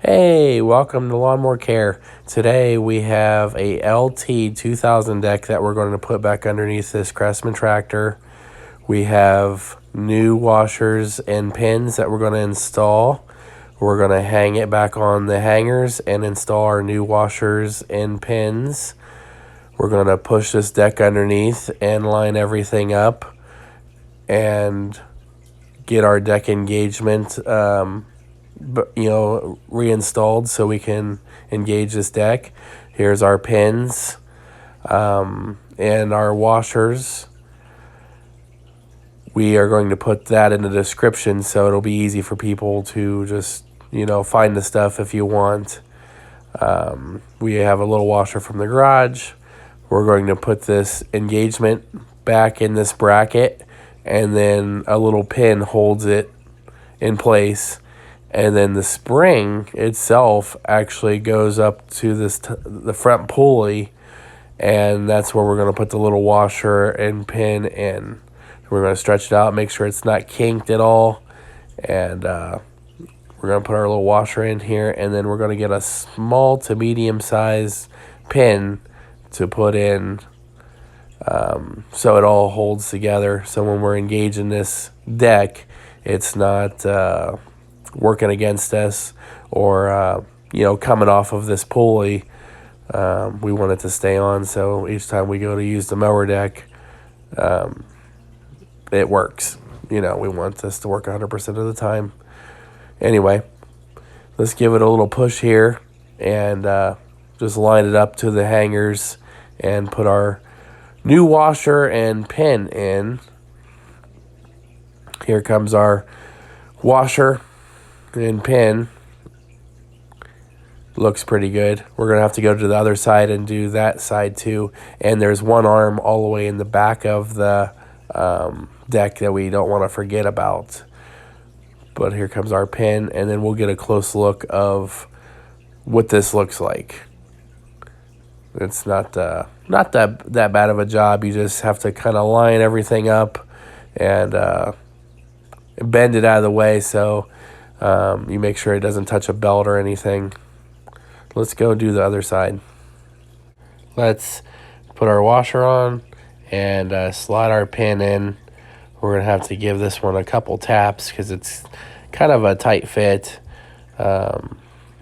Hey, welcome to Lawnmower Care. Today we have a LT 2000 deck that we're going to put back underneath this Craftsman tractor. We have new washers and pins that we're going to install. We're going to hang it back on the hangers and install our new washers and pins. We're going to push this deck underneath and line everything up and get our deck engagement reinstalled so we can engage this deck. Here's our pins and our washers. We are going to put that in the description so it'll be easy for people to just find the stuff if you want. We have a little washer from the garage. We're going to put this engagement back in this bracket, and then a little pin holds it in place. And then the spring itself actually goes up to the front pulley, and that's where we're going to put the little washer and pin in. We're going to stretch it out, make sure it's not kinked at all, and we're going to put our little washer in here, and then we're going to get a small to medium size pin to put in so it all holds together. So when we're engaging this deck, it's not working against us or coming off of this pulley. We want it to stay on, so each time we go to use the mower deck, it works. We want this to work 100% of the time. Anyway, let's give it a little push here and just line it up to the hangers and put our new washer and pin in. Here comes our washer and pin. Looks pretty good. We're gonna have to go to the other side and do that side too, and there's one arm all the way in the back of the deck that we don't want to forget about. But here comes our pin, and then we'll get a close look of what this looks like. It's not that bad of a job. You just have to kind of line everything up and bend it out of the way so you make sure it doesn't touch a belt or anything. Let's go do the other side. Let's put our washer on and slide our pin in. We're going to have to give this one a couple taps because it's kind of a tight fit,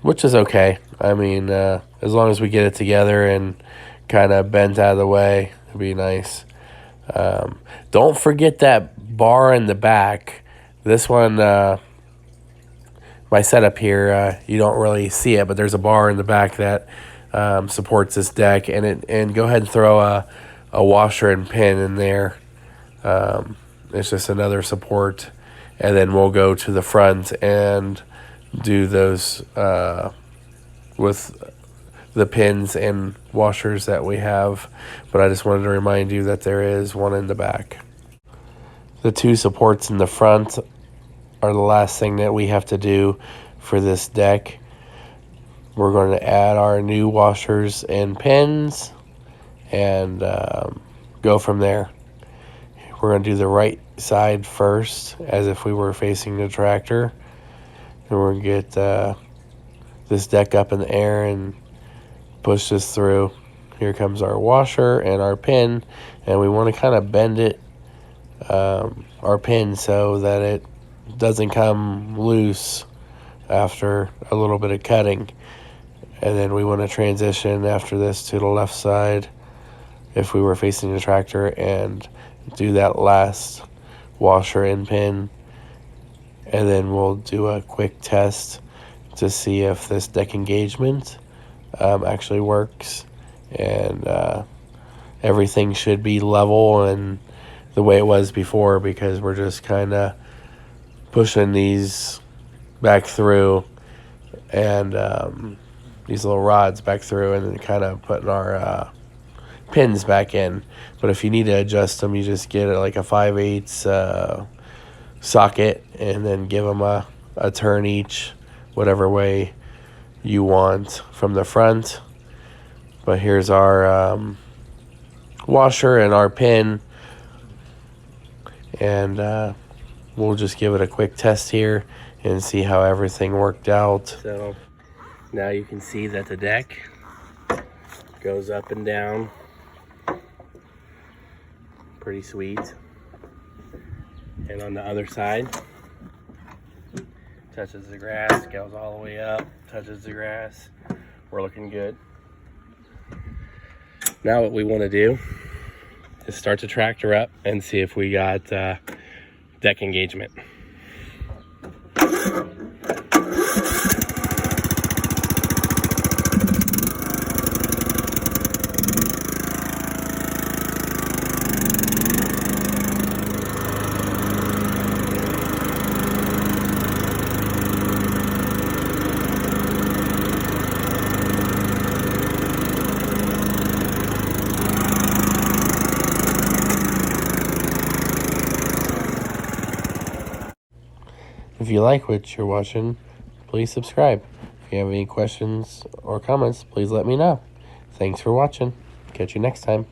which is okay. I mean, as long as we get it together and kind of bent out of the way, it'd be nice. Don't forget that bar in the back. This one, my setup here, you don't really see it, but there's a bar in the back that supports this deck, and go ahead and throw a washer and pin in there. It's just another support, and then we'll go to the front and do those with the pins and washers that we have. But I just wanted to remind you that there is one in the back. The two supports in the front are the last thing that we have to do for this deck. We're going to add our new washers and pins and go from there. We're going to do the right side first, as if we were facing the tractor. And we're going to get this deck up in the air and push this through. Here comes our washer and our pin, and we want to kind of bend it, our pin, so that it doesn't come loose after a little bit of cutting. And then we want to transition after this to the left side if we were facing the tractor and do that last washer and pin, and then we'll do a quick test to see if this deck engagement actually works, and everything should be level and the way it was before, because we're just kind of pushing these back through and these little rods back through, and then kind of putting our pins back in. But if you need to adjust them, you just get it like a 5/8 socket, and then give them a turn each, whatever way you want from the front. But here's our washer and our pin, and we'll just give it a quick test here and see how everything worked out. So Now you can see that the deck goes up and down. Pretty sweet. And on the other side, touches the grass, goes all the way up, touches the grass. We're looking good. Now what we want to do is start the tractor up and see if we got deck engagement. If you like what you're watching, please subscribe. If you have any questions or comments, please let me know. Thanks for watching. Catch you next time.